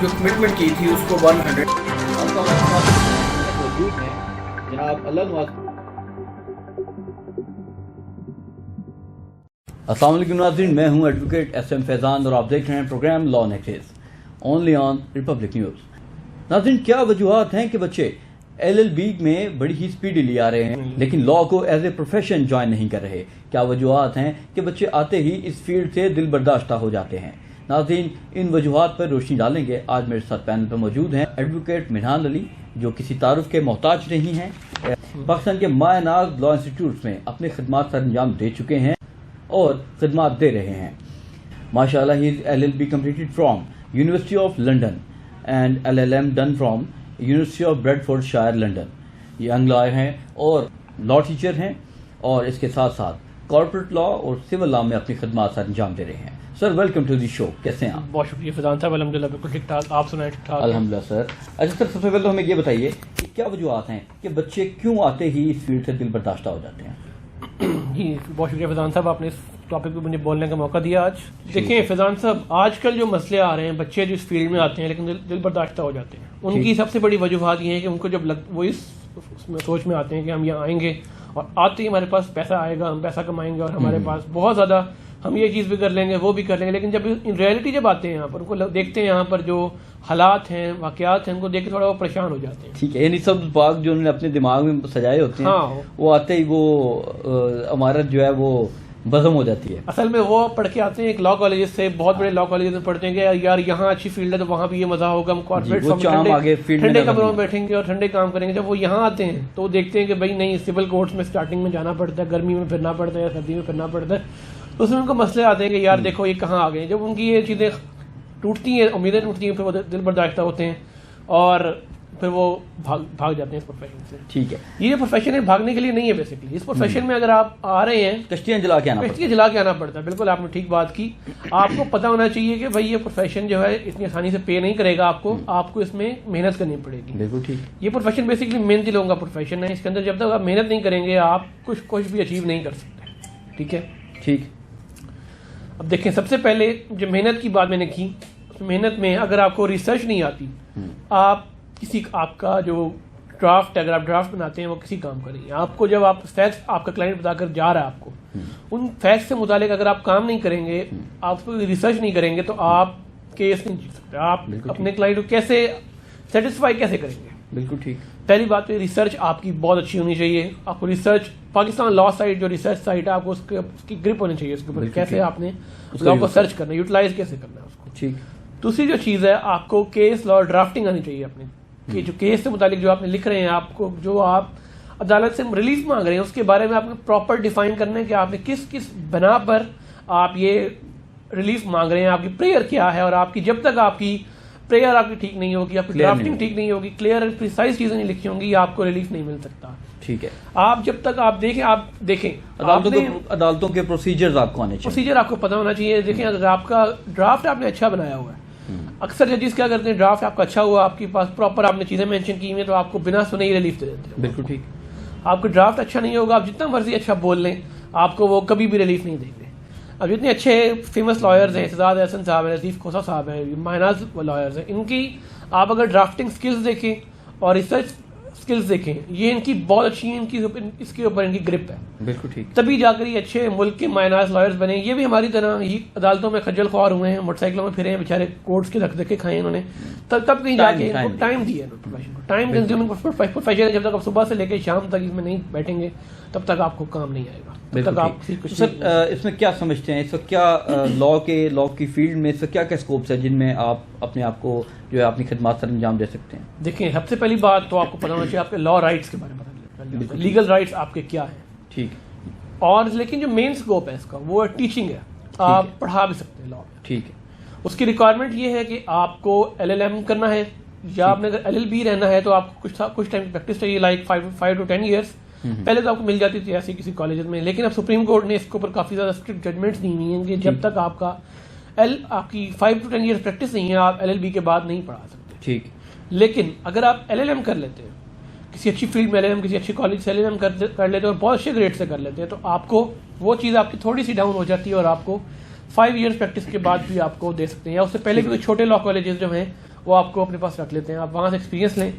جو کمٹمنٹ کی تھی اس کو 100 جناب اللہ السلام علیکم ناظرین، میں ہوں ایڈوکیٹ ایس ایم فیضان اور آپ دیکھ رہے ہیں program La Nexus only on Republic News. ناظرین، کیا وجوہات ہیں کہ بچے ایل ایل بی میں بڑی ہی اسپیڈیلی آ رہے ہیں لیکن لا کو ایز اے پروفیشن جوائن نہیں کر رہے؟ کیا وجوہات ہیں کہ بچے آتے ہی اس فیلڈ سے دل برداشتہ ہو جاتے ہیں؟ ناظرین، ان وجوہات پر روشنی ڈالیں گے۔ آج میرے ساتھ پینل پر موجود ہیں ایڈوکیٹ منہان علی، جو کسی تعارف کے محتاج نہیں ہیں، پاکستان کے مائع ناز لا انسٹیٹیوٹس میں اپنی خدمات سر انجام دے چکے ہیں اور خدمات دے رہے ہیں۔ ماشاءاللہ، he is L L B completed from university of London and L L M done from university of Bradford shire London. یہ ینگ لائر ہیں اور لا ٹیچر ہیں، اور اس کے ساتھ ساتھ کارپوریٹ لا اور سول لا میں اپنی خدمات سر انجام دے رہے ہیں۔ سر، ویلکم ٹو دی شو، کیسے ہیں آپ؟ بہت شکریہ فیضان صاحب، الحمدللہ بالکل ٹھیک ٹھاک، آپ سنائیں ٹھیک ٹھاک؟ الحمدللہ سر۔ اچھا سر، سب سے پہلے تو ہمیں یہ بتائیے کہ کیا وجوہات ہیں کہ بچے کیوں آتے ہی اس فیلڈ سے دل برداشتہ ہو جاتے ہیں؟ جی بہت شکریہ فیضان صاحب، آپ نے اس ٹاپک پہ مجھے بولنے کا موقع دیا آج۔ دیکھیں فیضان صاحب، آج کل جو مسئلے آ رہے ہیں، بچے جو اس فیلڈ میں آتے ہیں لیکن دل برداشتہ ہو جاتے ہیں، ان کی سب سے بڑی وجوہات یہ ہیں کہ ان کو جب وہ اس سوچ میں آتے ہیں کہ ہم یہاں آئیں گے اور آتے ہی ہمارے پاس پیسہ آئے گا، ہم پیسہ کمائیں گے اور ہمارے پاس بہت زیادہ ہم یہ چیز بھی کر لیں گے، وہ بھی کر لیں گے، لیکن جب ان ریئلٹی جب آتے ہیں یہاں پر، ان کو دیکھتے ہیں یہاں پر جو حالات ہیں، واقعات ہیں، ان کو دیکھ کے تھوڑا وہ پریشان ہو جاتے ہیں۔ ٹھیک ہے، یعنی سب باغ جو انہوں نے اپنے دماغ میں سجائے ہوتے ہیں وہ آتے ہی وہ عمارت جو ہے وہ بزم ہو جاتی ہے۔ اصل میں وہ پڑھ کے آتے ہیں ایک لا کالجز سے، بہت بڑے لا کالجز میں پڑھتے ہیں کہ یار یہاں اچھی فیلڈ ہے تو وہاں بھی یہ مزہ ہوگا، ہم کارپوریٹ ٹھنڈے کمروں میں بیٹھیں گے اور ٹھنڈے کام کریں گے۔ جب وہ یہاں آتے ہیں تو وہ دیکھتے ہیں کہ بھائی نہیں، سول کورٹس میں اسٹارٹنگ میں جانا پڑتا ہے، گرمی میں پھرنا پڑتا ہے یا سردی میں پھرنا پڑتا ہے، تو اس میں ان کو مسئلے آتے ہیں کہ یار دیکھو یہ کہاں آ گئے ہیں۔ جب ان کی یہ چیزیں ٹوٹتی ہیں، امیدیں ٹوٹتی ہیں، پھر وہ دل برداشتہ ہوتے ہیں اور پھر وہ بھاگ جاتے ہیں اس پروفیشن سے۔ ٹھیک ہے، یہ پروفیشن ہے بھاگنے کے لیے نہیں ہے، بیسکلی اس پروفیشن میں اگر آپ آ رہے ہیں کشتیاں جلا کے آنا پڑتا ہے۔ بالکل آپ نے ٹھیک بات کی، آپ کو پتہ ہونا چاہیے کہ بھائی یہ پروفیشن جو ہے اتنی آسانی سے پے نہیں کرے گا آپ کو اس میں محنت کرنی پڑے گی۔ بالکل ٹھیک، یہ پروفیشن بیسکلی محنتی لوگوں کا پروفیشن ہے، اس کے اندر جب تک آپ محنت نہیں کریں گے آپ کچھ بھی اچیو نہیں کر سکتے۔ ٹھیک ہے، ٹھیک۔ اب دیکھیں، سب سے پہلے جو محنت کی بات میں نے کی، محنت میں اگر آپ کو ریسرچ نہیں آتی، آپ کا جو ڈرافٹ ہے، اگر آپ ڈرافٹ بناتے ہیں وہ کسی کام کا نہیں ہے۔ آپ کو جب آپ فیکٹس آپ کا کلائنٹ بتا کر جا رہا ہے، آپ کو ان فیکٹس سے متعلق اگر آپ کام نہیں کریں گے، آپ کو ریسرچ نہیں کریں گے تو آپ کیس نہیں جیت سکتے۔ آپ اپنے کلائنٹ کو کیسے سیٹسفائی کیسے کریں گے؟ بالکل ٹھیک۔ پہلی بات تو ریسرچ آپ کی بہت اچھی ہونی چاہیے۔ آپ کو ریسرچ پاکستان لا سائٹ جو ریسرچ سائٹ ہے، آپ کو اس کی گرپ ہونی چاہیے، اس کے اوپر کیسے آپ نے لا کو سرچ کرنا ہے، یوٹیلائز کیسے کرنا ہے اس کو۔ ٹھیک۔ دوسری جو چیز ہے، آپ کو کیس لا ڈرافٹنگ آنی چاہیے اپنے، کہ جو کیس سے متعلق جو آپ نے لکھ رہے ہیں، آپ کو جو آپ عدالت سے ریلیف مانگ رہے ہیں، اس کے بارے میں آپ نے پراپر ڈیفائن کرنا ہے کہ آپ نے کس بنا پر آپ یہ ریلیف مانگ رہے ہیں، آپ کی پریئر کیا ہے، اور آپ کی جب تک آپ کی پریئر آپ کی ٹھیک نہیں ہوگی، آپ کی ڈرافٹنگ ٹھیک نہیں ہوگی، کلیئر اینڈ پریسائز چیزیں نہیں لکھی ہوں گی، آپ کو ریلیف نہیں مل سکتا۔ ٹھیک ہے، آپ جب تک آپ دیکھیں عدالتوں کے پروسیجرز آپ کو آنے چاہیے، پروسیجر آپ کو پتہ ہونا چاہیے۔ دیکھیں، اگر آپ کا ڈرافٹ آپ نے اچھا بنایا ہوا ہے، اکثر ججز کیا کرتے ہیں، ڈرافٹ آپ کا اچھا ہوا، آپ کے پاس پراپر آپ نے چیزیں مینشن کی ہوئی ہیں، تو آپ کو بنا سنے ہی ریلیف دے دیتے ہیں۔ بالکل ٹھیک۔ آپ کا ڈرافٹ اچھا نہیں ہوگا، آپ جتنا مرضی اچھا بول لیں، آپ کو وہ کبھی بھی ریلیف نہیں دیں گے۔ اب جتنے اچھے فیمس لائرز ہیں، سزاد احسن صاحب ہیں، لطیف کھوسا صاحب ہیں، مائناز لائرز ہیں، ان کی آپ اگر ڈرافٹنگ سکلز دیکھیں اور ریسرچ سکلز دیکھیں، یہ ان کی بہت اچھی ہیں، اس کے اوپر ان کی گرپ ہے۔ بالکل ٹھیک، تبھی جا کر یہ اچھے ملک کے مائناز لائرز بنے۔ یہ بھی ہماری طرح ہی عدالتوں میں خجل خوار ہوئے ہیں، موٹر سائیکلوں میں پھرے ہیں بیچارے، کورٹس کے دھکے کھائے انہوں نے، تب کہیں جا کے ٹائم دیا پروفیشن کو، ٹائم کنزیومنگ پروفیشن ہے۔ جب تک آپ صبح سے لے کے شام تک اس میں نہیں بیٹھیں گے تب تک آپ کو کام نہیں آئے گا۔ سر، اس میں کیا سمجھتے ہیں، اس وقت کیا لا کی فیلڈ میں اس وقت کیا اسکوپس ہے جن میں آپ اپنے آپ کو جو ہے اپنی خدمات سر انجام دے سکتے ہیں؟ دیکھیں، سب سے پہلی بات تو آپ کو پتا ہونا چاہیے آپ کے لا رائٹس کے بارے میں، لیگل رائٹس آپ کے کیا ہیں۔ ٹھیک۔ اور لیکن جو مین اسکوپ ہے اس کا وہ ٹیچنگ ہے، آپ پڑھا بھی سکتے ہیں لا۔ ٹھیک ہے۔ اس کی ریکوائرمنٹ یہ ہے کہ آپ کو ایل ایل ایم کرنا ہے، یا آپ نے اگر ایل ایل بی رہنا ہے تو آپ کو کچھ ٹائم پریکٹس چاہیے، لائک 5 to 10 years۔ پہلے تو آپ کو مل جاتی تھی ایسی کسی کالجز میں، لیکن اب سپریم کورٹ نے اس کے اوپر کافی زیادہ اسٹرکٹ ججمنٹس دی ہوئی ہیں کہ جب تک آپ کا آپ کی 5 to 10 years پریکٹس نہیں ہے، آپ ایل ایل بی کے بعد نہیں پڑھا سکتے۔ ٹھیک۔ لیکن اگر آپ ایل ایل ایم کر لیتے ہیں، کسی اچھی فیلڈ میں ایل ایل ایم، کسی اچھی کالج سے ایل ایل ایم کر لیتے ہیں اور بہت اچھے گریڈ سے کر لیتے ہیں، تو آپ کو وہ چیز آپ کی تھوڑی سی ڈاؤن ہو جاتی ہے اور آپ کو 5 years پریکٹس کے بعد بھی آپ کو دے سکتے ہیں، یا اس سے پہلے بھی چھوٹے لا کالجز جو ہیں وہ آپ کو اپنے پاس رکھ لیتے ہیں. آپ وہاں سے ایکسپیرینس لیں,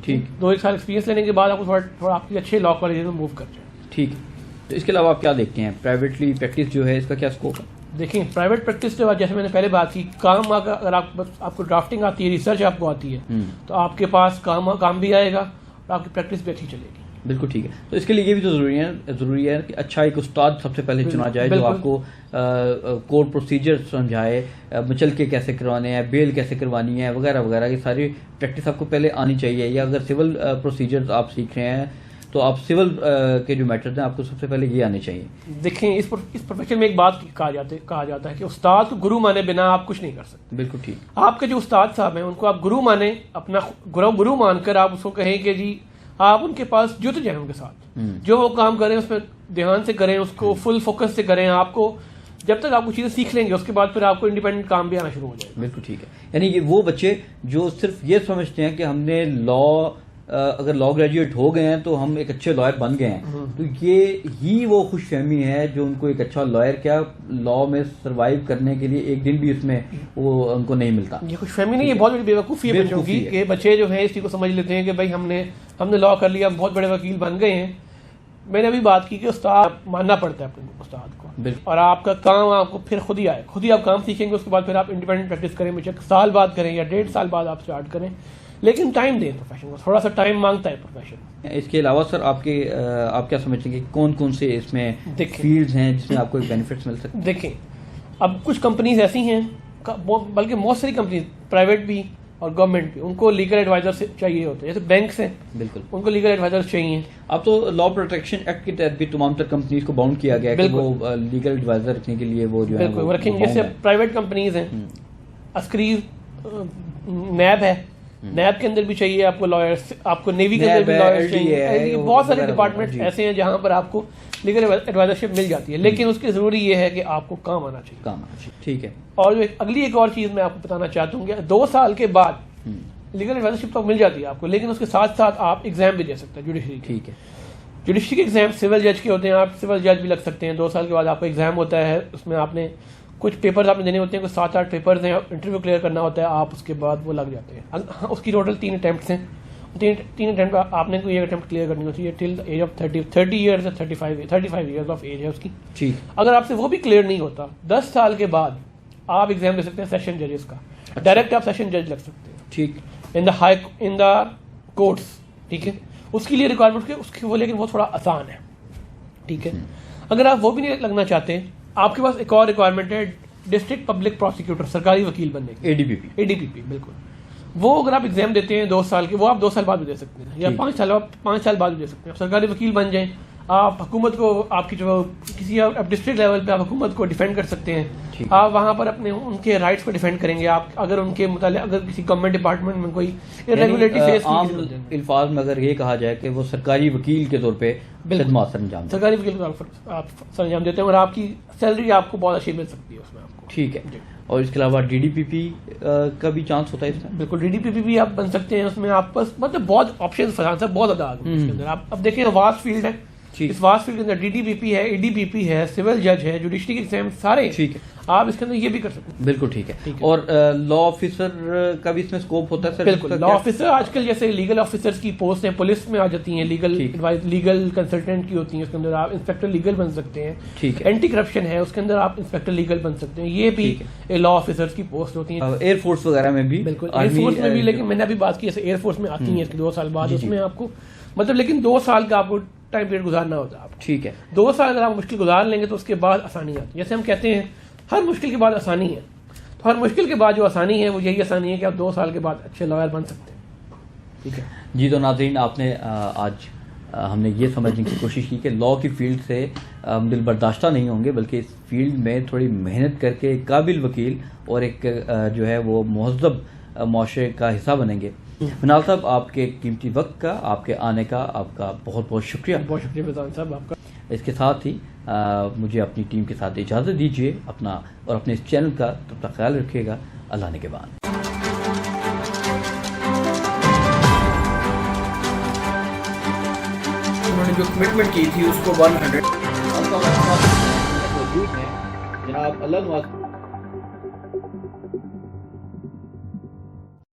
ٹھیک 2-1 سال ایکسپیرینس لینے کے بعد آپ کو تھوڑا آپ کی اچھے لا کالج میں موو کر جائیں. ٹھیک ہے. تو اس کے علاوہ آپ کیا دیکھتے ہیں پرائیویٹلی پریکٹس جو ہے اس کا کیا اسکوپ ہے؟ دیکھیں پرائیویٹ پریکٹس کے بعد جیسے میں نے پہلے بات کی, کام اگر آپ کو ڈرافٹنگ آتی ہے, ریسرچ آپ کو آتی ہے, تو آپ کے پاس کام بھی آئے گا اور آپ کی پریکٹس بھی اچھی چلے گی. بالکل ٹھیک ہے. تو اس کے لیے یہ بھی تو ضروری ہے کہ اچھا ایک استاد سب سے پہلے چنا جائے جو آپ کو کورٹ پروسیجر سمجھائے, مچلکے کیسے کروانے ہیں, بیل کیسے کروانی ہے وغیرہ وغیرہ. یہ ساری پریکٹس آپ کو پہلے آنی چاہیے. یا اگر سول پروسیجر آپ سیکھ رہے ہیں تو آپ سول کے جو میٹرز ہیں آپ کو سب سے پہلے یہ آنے چاہیے. دیکھیں اس پروفیشن میں ایک بات کہا جاتا ہے کہ استاد کو گرو مانے بنا آپ کچھ نہیں کر سکتے. بالکل ٹھیک. آپ کے جو استاد صاحب ہیں ان کو آپ گرو مانیں, اپنا گرو مان کر آپ اس کو کہیں کہ جی آپ ان کے پاس جت جائیں, ان کے ساتھ جو وہ کام کریں اس میں دھیان سے کریں, اس کو فل فوکس سے کریں. آپ کو جب تک آپ کو چیزیں سیکھ لیں گے اس کے بعد پھر آپ کو انڈیپینڈنٹ کام بھی آنا شروع ہو جائے گا. بالکل ٹھیک ہے. یعنی کہ وہ بچے جو صرف یہ سمجھتے ہیں کہ ہم نے اگر لا گریجویٹ ہو گئے ہیں تو ہم ایک اچھے لائر بن گئے ہیں, تو یہ ہی وہ خوش فہمی ہے جو ان کو ایک اچھا لائر کیا لا میں سروائیو کرنے کے لیے ایک دن بھی اس میں وہ ان کو نہیں ملتا. یہ خوش فہمی نہیں, یہ بہت بڑی بیوقوفی ہے بچوں کی کہ بچے جو ہیں اس چیز کو سمجھ لیتے ہیں کہ بھائی ہم نے لا کر لیا, ہم بہت بڑے وکیل بن گئے ہیں. میں نے ابھی بات کی کہ استاد ماننا پڑتا ہے اپنے استاد کو, اور آپ کا کام آپ کو پھر خود ہی آپ کام سیکھیں گے. اس کے بعد پھر آپ انڈیپینڈنٹ پریکٹس کریں, بچے سال بعد کریں یا 1.5 سال بعد آپ اسٹارٹ کریں, لیکن ٹائم دیں پروفیشن کو, تھوڑا سا ٹائم مانگتا ہے پروفیشن. اس کے علاوہ سر آپ کیا سمجھتے ہیں کہ کون کون سے اس میں فیلڈز ہیں جس میں آپ کو بینیفٹس مل سکتے ہیں؟ دیکھیں اب کچھ کمپنیز ایسی ہیں, بلکہ بہت ساری کمپنیز پرائیویٹ بھی اور گورنمنٹ بھی, ان کو لیگل ایڈوائزر چاہیے ہوتے ہیں. جیسے بینکس ہیں, بالکل ان کو لیگل ایڈوائزر چاہیے. اب تو لا پروٹیکشن ایکٹ کے تحت بھی تمام تر کمپنیز کو باؤنڈ کیا گیا ہے کہ وہ لیگل ایڈوائزر رکھنے کے لیے وہ جو ہے بالکل رکھیں. جیسے پرائیوٹ کمپنیز ہیں, عسکری نیب ہے, نیب کے اندر بھی چاہیے آپ کو لائرس, آپ کو نیوی کے اندر بھی لائرس چاہیے. بہت سارے ڈپارٹمنٹ ایسے ہیں جہاں پر آپ کو لیگل ایڈوائزرشپ مل جاتی ہے, لیکن اس کی ضروری یہ ہے کہ آپ کو کام آنا چاہیے. ٹھیک ہے. اور جو اگلی ایک اور چیز میں آپ کو بتانا چاہتا ہوں کہ 2 سال کے بعد لیگل ایڈوائزرشپ تو مل جاتی ہے آپ کو, لیکن اس کے ساتھ ساتھ آپ ایگزام بھی دے سکتے ہیں جوڈیشری. ٹھیک ہے. جوڈیشری کے ایگزام سول جج کے ہوتے ہیں, آپ سول جج بھی لگ سکتے ہیں. 2 سال کے بعد آپ کا ایگزام ہوتا ہے, اس میں آپ نے کچھ پیپرز آپ نے دینے ہوتے ہیں, کچھ 7-8 پیپرز ہیں, انٹرویو کلیئر کرنا ہوتا ہے. آپ اس کے بعد وہ لگ جاتے ہیں. اس کی ٹوٹل 3 اٹیمپٹس ہیں. 3 اٹیمپٹ آپ نے کوئی ایک اٹیمپٹ کلیئر کرنی ہوتی ہے till age of 30 years 35 years of age ہے اس کی. ٹھیک. اگر آپ سے وہ بھی کلیئر نہیں ہوتا, 10 سال کے بعد آپ ایگزام دے سکتے ہیں سیشن ججز کا. ڈائریکٹ آپ سیشن جج لگ سکتے ہیں. ٹھیک. ان دا کورٹس. ٹھیک ہے. اس کے لیے ریکوائرمنٹ اس کی وہ, لیکن وہ تھوڑا آسان ہے. ٹھیک ہے. اگر آپ وہ بھی نہیں لگنا چاہتے, آپ کے پاس ایک اور ریکوائرمنٹ ہے ڈسٹرکٹ پبلک پروسیکیوٹر, سرکاری وکیل بننے کی. ADPP بالکل. وہ اگر آپ ایگزام دیتے ہیں 2 سال کے, وہ آپ 2 سال بعد بھی دے سکتے ہیں, یا 5 سال بعد بھی دے سکتے ہیں. سرکاری وکیل بن جائیں, آپ حکومت کو, آپ کی جو کسی ڈسٹرکٹ لیول پہ آپ حکومت کو ڈیفینڈ کر سکتے ہیں. آپ وہاں پر اپنے ان کے رائٹس کو ڈیفینڈ کریں گے. آپ اگر ان کے متعلق اگر کسی گورنمنٹ ڈپارٹمنٹ میں کوئی ریگولیٹری فیس, عام الفاظ میں اگر یہ کہا جائے کہ وہ سرکاری وکیل کے طور پہ خدمات سر انجام سرکاری وکیل آپ سر انجام دیتے ہیں, اور آپ کی سیلری آپ کو بہت اچھی مل سکتی ہے اس میں آپ کو. ٹھیک ہے. اور اس کے علاوہ DDPP کا بھی چانس ہوتا ہے اس میں؟ بالکل. DDPP بھی آپ بن سکتے ہیں. اس میں آپ پاس مطلب بہت آپشن فراہم ہے, بہت زیادہ آگے اس کے اندر. آپ اب دیکھیں واسٹ فیلڈ ہے, اس واسٹ فیلڈ کے اندر DDPP ہے, ADPP ہے, سول جج ہے, جوڈیشری کے ایگزام سارے. ٹھیک ہے. آپ اس کے اندر یہ بھی کر سکتے ہیں. بالکل ٹھیک ہے. اور لا آفیسر کا بھی اس میں اسکوپ ہوتا ہے سر؟ بالکل. لا آفیسر آج کل جیسے لیگل آفیسرس کی پوسٹ ہیں پولیس میں آ جاتی ہیں, لیگل کنسلٹنٹ کی ہوتی ہیں, اس کے اندر آپ انسپیکٹر لیگل بن سکتے ہیں. ٹھیک ہے. اینٹی کرپشن ہے, اس کے اندر آپ انسپیکٹر لیگل بن سکتے ہیں. یہ بھی لا آفیسرس کی پوسٹ ہوتی ہیں. ایئر فورس وغیرہ میں بھی. بالکل. ایئر فورس میں بھی, لیکن میں نے ابھی بات کی جیسے ایئر فورس میں آتی ہیں 2 سال بعد, اس میں آپ کو مطلب لیکن 2 سال کا آپ کو ٹائم پیریڈ گزارنا ہوتا ہے آپ. ٹھیک ہے. 2 سال اگر آپ مشکل گزار لیں گے تو اس کے بعد آسانی آتی ہے. جیسے ہم کہتے ہیں ہر مشکل کے بعد آسانی ہے, تو ہر مشکل کے بعد جو آسانی ہے وہ یہی آسانی ہے کہ آپ 2 سال کے بعد اچھے لائر بن سکتے ہیں. ٹھیک ہے جی. تو ناظرین, آپ نے آج ہم نے یہ سمجھنے کی کوشش کی کہ لا کی فیلڈ سے دل برداشتہ نہیں ہوں گے, بلکہ اس فیلڈ میں تھوڑی محنت کر کے ایک قابل وکیل اور ایک جو ہے وہ مہذب معاشرے کا حصہ بنیں گے. منال صاحب, آپ کے قیمتی وقت کا, آپ کے آنے کا آپ کا بہت بہت شکریہ. بہت شکریہ فیضان صاحب آپ کا. اس کے ساتھ ہی مجھے اپنی ٹیم کے ساتھ اجازت دیجیے. اپنا اور اپنے اس چینل کا تب تک خیال رکھیے گا. اللہ نے کے بعد انہوں نے جو کمٹمنٹ کی تھی اس کو 100 جناب اللہ